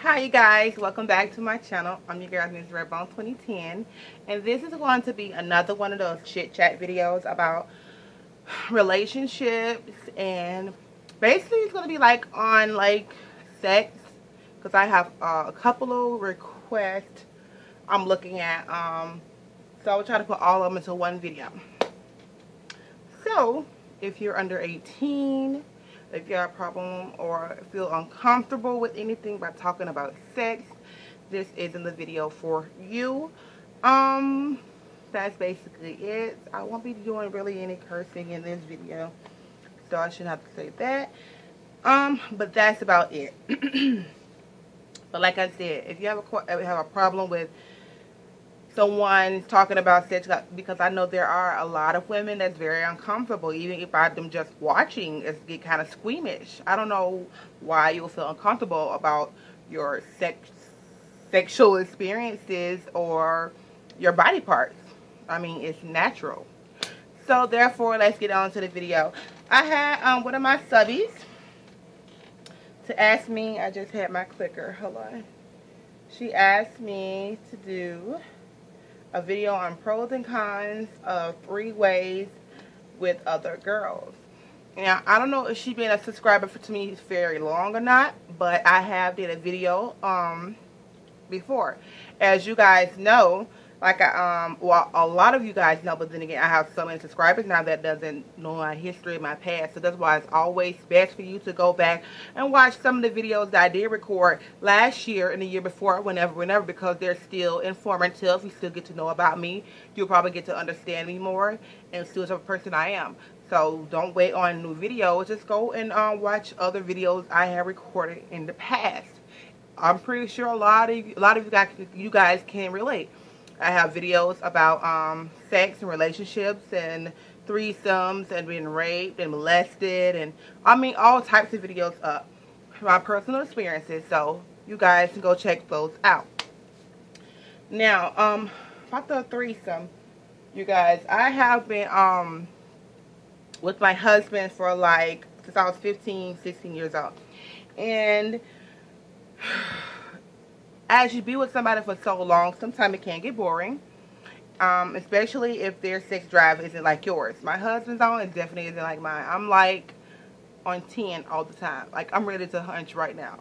Hi you guys, welcome back to my channel. I'm your girl, Ms. Redbone 2010, and this is going to be another one of those chit chat videos about relationships, and basically it's going to be like on like sex, because I have a couple of requests I'm looking at, so I'll try to put all of them into one video. So if you're under 18, if you have a problem or feel uncomfortable with anything by talking about sex, this isn't the video for you. That's basically it. I won't be doing really any cursing in this video, so I shouldn't have to say that. But that's about it. But like I said, if you have a problem with someone talking about sex, because I know there are a lot of women that's very uncomfortable, even if I them just watching, it's get kind of squeamish. I don't know why you'll feel uncomfortable about your sexual experiences or your body parts. I mean, it's natural. So therefore, let's get on to the video. I had one of my subbies to ask me. I just had my clicker. Hold on. She asked me to do a video on pros and cons of 3 ways with other girls. Now, I don't know if she's been a subscriber to me very long or not, but I have did a video before. As you guys know, like well, a lot of you guys know, but then again, I have so many subscribers now that doesn't know my history, my past. So that's why it's always best for you to go back and watch some of the videos that I did record last year and the year before, whenever, because they're still informative. You still get to know about me. You'll probably get to understand me more and still the person I am. So don't wait on new videos. Just go and watch other videos I have recorded in the past. I'm pretty sure a lot of you guys can relate. I have videos about sex and relationships and threesomes and being raped and molested, and I mean all types of videos up. My personal experiences, so you guys can go check those out. Now, about the threesome, you guys, I have been with my husband for like since I was 15, 16 years old, and as you be with somebody for so long, sometimes it can get boring, especially if their sex drive isn't like yours. My husband's on, it definitely isn't like mine. I'm like on 10 all the time. Like, I'm ready to hunch right now.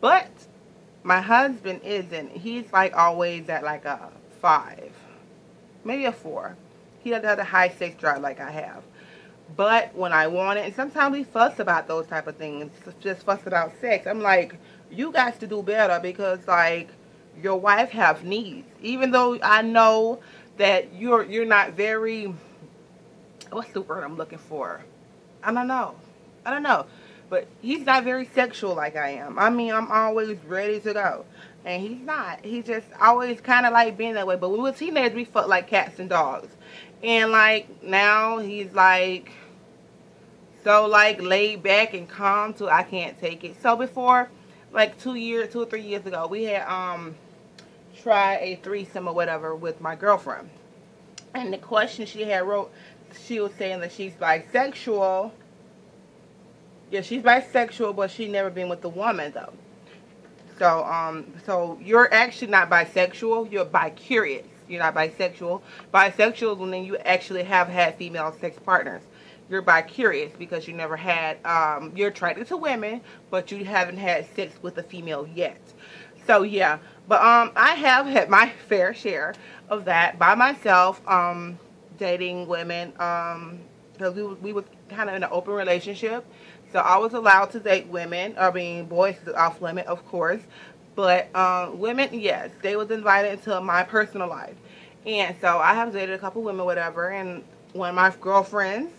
But my husband isn't. He's like always at like a 5, maybe a 4. He doesn't have the high sex drive like I have. But when I want it, and sometimes we fuss about those type of things, just fuss about sex. I'm like, you guys to do better, because like your wife have needs. Even though I know that you're not very, what's the word I'm looking for? I don't know. But he's not very sexual like I am. I mean, I'm always ready to go. And he's not. He's just always kind of like being that way. But when we were teenagers, we felt like cats and dogs. And like now he's like so like laid back and calm till I can't take it. So before, like 2 or 3 years ago, we had tried a threesome or whatever with my girlfriend. And the question she had wrote, she was saying that she's bisexual. Yeah, she's bisexual, but she never been with a woman though. So so you're actually not bisexual, you're bi-curious. You're not bisexual. Bisexual is when you actually have had female sex partners. You're bi-curious because you never had, you're attracted to women, but you haven't had sex with a female yet. So yeah, but I have had my fair share of that by myself, dating women, because we was kind of in an open relationship. So I was allowed to date women. I mean, boys off limit, of course. But women, yes, they was invited into my personal life. And so I have dated a couple women, whatever. And one of my girlfriends,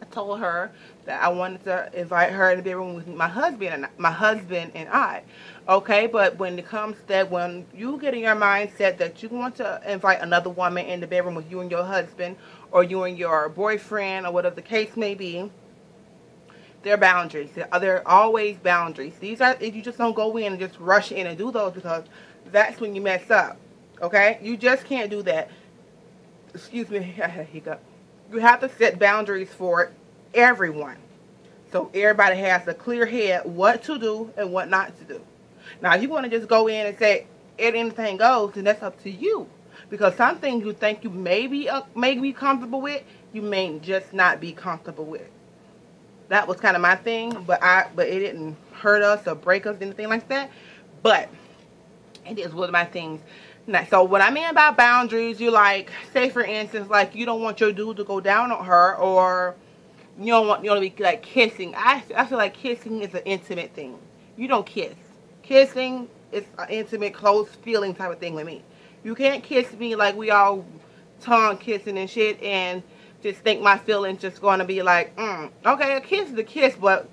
I told her that I wanted to invite her in the bedroom with my husband and I. Okay, but when it comes to that, when you get in your mindset that you want to invite another woman in the bedroom with you and your husband, or you and your boyfriend, or whatever the case may be, there are boundaries. There are always boundaries. These are, if you just don't go in and just rush in and do those, because that's when you mess up. Okay? You just can't do that. Excuse me, I had a hiccup. You have to set boundaries for everyone. So everybody has a clear head what to do and what not to do. Now, if you want to just go in and say anything goes, then that's up to you. Because some things you think you may be comfortable with, you may just not be comfortable with. That was kind of my thing, but it didn't hurt us or break us, anything like that. But it is one of my things. Now, so what I mean about boundaries, you like, say for instance, like you don't want your dude to go down on her, or you don't want to be like kissing. I feel like kissing is an intimate thing. You don't kiss. Kissing is an intimate, close feeling type of thing with me. You can't kiss me like we all tongue kissing and shit and just think my feelings just going to be like, okay, a kiss is a kiss, but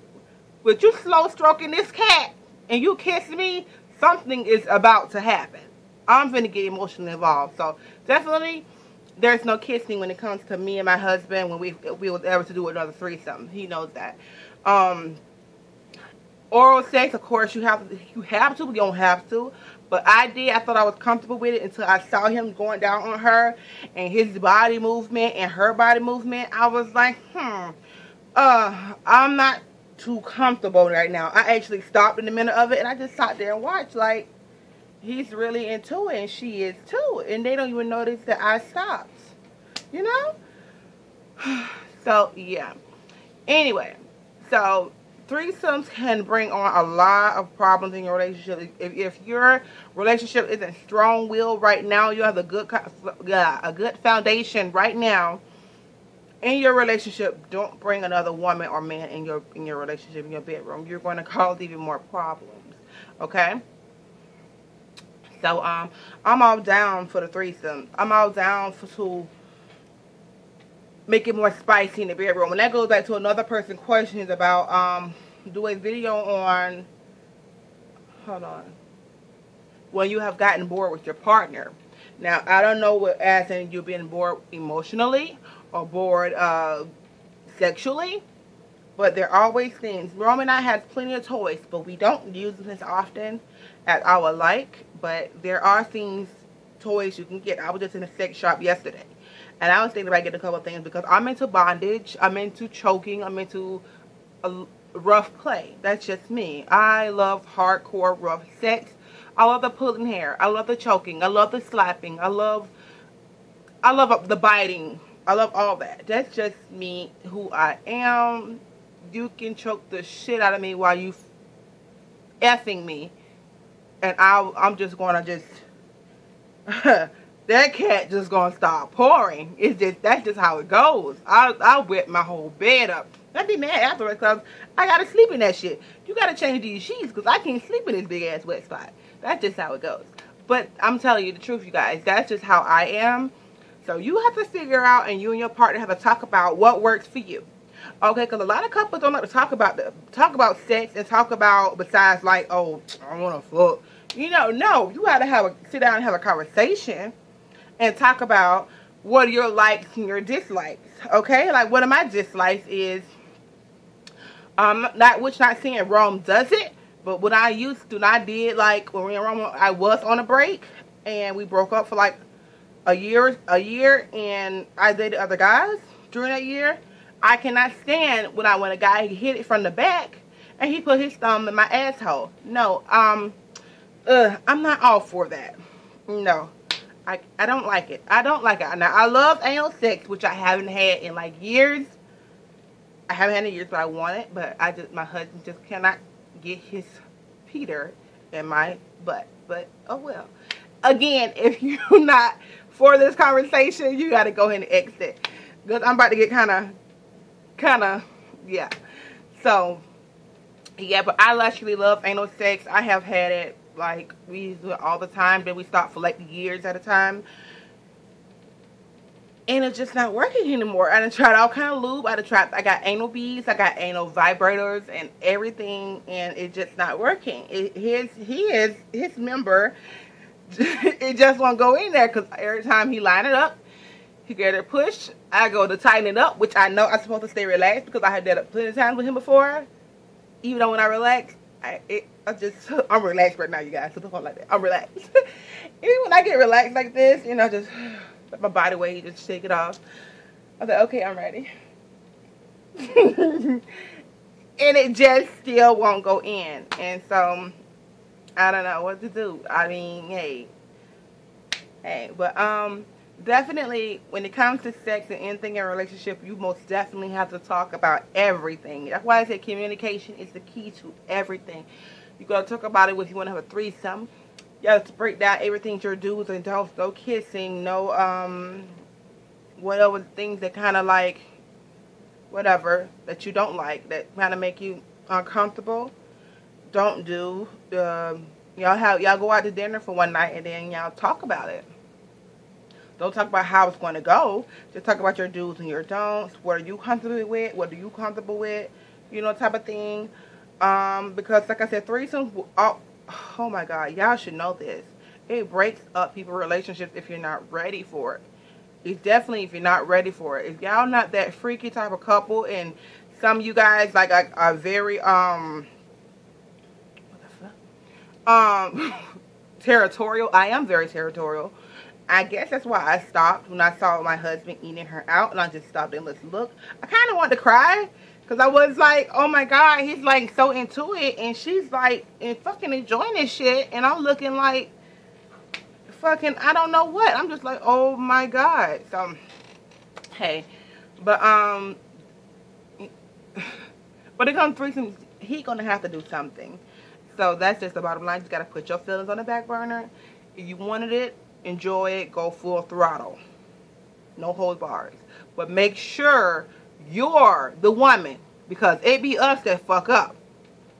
you slow stroking this cat and you kiss me, something is about to happen. I'm going to get emotionally involved. So definitely there's no kissing when it comes to me and my husband when we was ever to do another threesome. He knows that. Oral sex, of course, you have to, you don't have to. But I thought I was comfortable with it until I saw him going down on her and his body movement and her body movement. I was like, I'm not too comfortable right now. I actually stopped in the middle of it and I just sat there and watched, like, he's really into it and she is too. And they don't even notice that I stopped. You know? So, yeah. Anyway, so threesomes can bring on a lot of problems in your relationship. If your relationship isn't strong-willed right now, you have a good foundation right now in your relationship. Don't bring another woman or man in your relationship, in your bedroom. You're going to cause even more problems. Okay? So I'm all down for the threesome. I'm all down to make it more spicy in the bedroom. And that goes back to another person's questions about do a video on, hold on, when you have gotten bored with your partner. Now, I don't know what, as in you're being bored emotionally or bored sexually, but there are always things. Rome and I have plenty of toys, but we don't use them as often as I would like. But there are things, toys you can get. I was just in a sex shop yesterday, and I was thinking about getting a couple of things because I'm into bondage, I'm into choking, I'm into rough play. That's just me. I love hardcore rough sex. I love the pulling hair. I love the choking. I love the slapping. I love the biting. I love all that. That's just me, who I am. You can choke the shit out of me while you effing me, and I'm just gonna just that cat just gonna start pouring. That's just how it goes. I'll wet my whole bed up. I'd be mad afterwards because I gotta sleep in that shit. You gotta change these sheets because I can't sleep in this big ass wet spot. That's just how it goes. But I'm telling you the truth, you guys. That's just how I am. So you have to figure out, and you and your partner have to talk about what works for you. Okay, because a lot of couples don't like to talk about sex and talk about, besides like, oh, I want to fuck. You know, no, you gotta sit down and have a conversation and talk about what are your likes and your dislikes. Okay, like one of my dislikes is not saying Rome does it, but what I used to, I did, like when we were in Rome, I was on a break and we broke up for like a year, and I dated other guys during that year. I cannot stand when a guy hit it from the back and he put his thumb in my asshole. No, I'm not all for that. No, I don't like it. I don't like it. Now, I love anal sex, which I haven't had in like years. I haven't had in years, but I want it. But my husband just cannot get his Peter in my butt. But oh well. Again, if you're not for this conversation, you got to go ahead and exit, because I'm about to get kind of, yeah. So, yeah, but I actually love anal sex. I have had it, like, we do it all the time. Then we stop for like years at a time. And it's just not working anymore. I done tried all kind of lube. I got anal beads. I got anal vibrators and everything. And it's just not working. His member, it just won't go in there, because every time he line it up, he get it pushed. I go to tighten it up, which I know I'm supposed to stay relaxed, because I had that plenty of times with him before. Even though when I relax, I'm relaxed right now, you guys. So don't call like that. I'm relaxed. Even when I get relaxed like this, you know, just let my body weight, just shake it off. I was like, okay, I'm ready. And it just still won't go in. And so I don't know what to do. I mean, but definitely when it comes to sex and anything in a relationship, you most definitely have to talk about everything. That's why I say communication is the key to everything. You gotta talk about it if you want to have a threesome. You have to break down everything, your do's and don'ts. No kissing, no whatever things that kind of like whatever that you don't like, that kind of make you uncomfortable. Don't do. Y'all go out to dinner for one night and then y'all talk about it. Don't talk about how it's going to go. Just talk about your do's and your don'ts. What are you comfortable with? What are you comfortable with? You know, type of thing. Because like I said, threesomes. Oh my God, y'all should know this. It breaks up people's relationships if you're not ready for it. It's definitely if you're not ready for it. If y'all not that freaky type of couple, and some of you guys like are very territorial. I am very territorial. I guess that's why I stopped when I saw my husband eating her out, and I just stopped and let's look. I kind of wanted to cry because I was like, oh my God, he's like so into it, and she's like fucking enjoying this shit, and I'm looking like fucking I don't know what. I'm just like, oh my God. So hey, but when it comes to threesomes, he gonna have to do something. So that's just the bottom line. You just gotta put your feelings on the back burner. If you wanted it, enjoy it, go full throttle. No holds bars. But make sure you're the woman, because it be us that fuck up.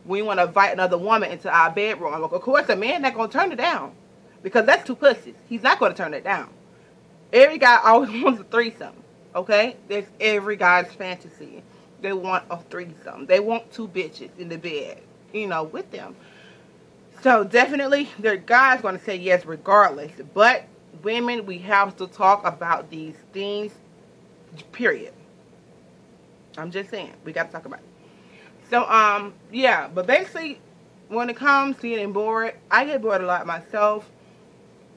We want to invite another woman into our bedroom. Of course, a man not gonna turn it down, because that's two pussies. He's not gonna turn it down. Every guy always wants a threesome. Okay? That's every guy's fantasy. They want a threesome. They want two bitches in the bed, you know, with them. So definitely, their guy's going to say yes regardless. But women, we have to talk about these things, period. I'm just saying, we got to talk about it. So, yeah, but basically, when it comes to getting bored, I get bored a lot myself.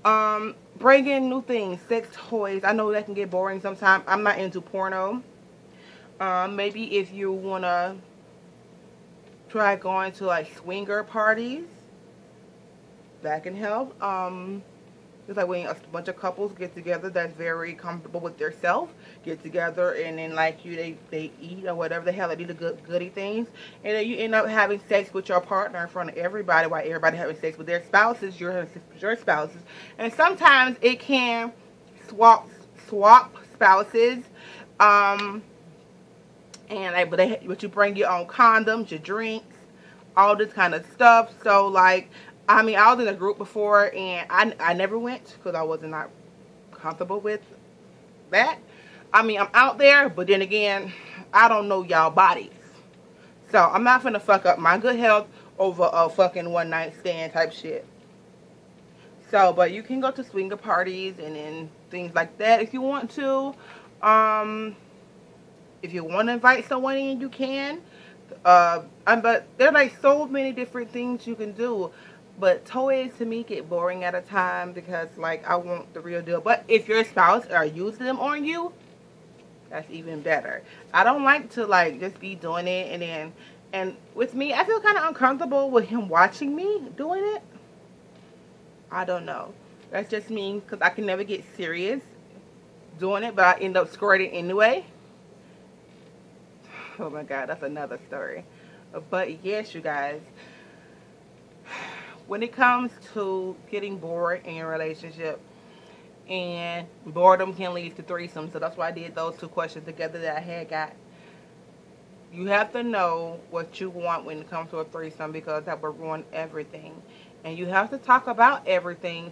Bring in new things, sex toys. I know that can get boring sometimes. I'm not into porno. Maybe if you want to try going to like swinger parties, that can help. It's like when a bunch of couples get together that's very comfortable with their self, get together and then like they eat or whatever the hell, they do the goody things, and then you end up having sex with your partner in front of everybody while everybody having sex with their spouses, your spouses. And sometimes it can swap spouses. And like, but you bring your own condoms, your drinks, all this kind of stuff. So like, I mean, I was in a group before, and I never went because I was not comfortable with that. I mean, I'm out there, but then again, I don't know y'all bodies. So I'm not finna fuck up my good health over a fucking one night stand type shit. So, but you can go to swinger parties and then things like that if you want to. If you want to invite someone in, you can. But there are like so many different things you can do. But toys to me get boring at a time because like I want the real deal. But if your spouse are using them on you, that's even better. I don't like to like just be doing it and with me, I feel kind of uncomfortable with him watching me doing it. I don't know. That's just me because I can never get serious doing it, but I end up squirting anyway. Oh my God, that's another story. But yes, you guys, when it comes to getting bored in your relationship, and boredom can lead to threesomes, so that's why I did those two questions together that I had got. You have to know what you want when it comes to a threesome, because that will ruin everything. And you have to talk about everything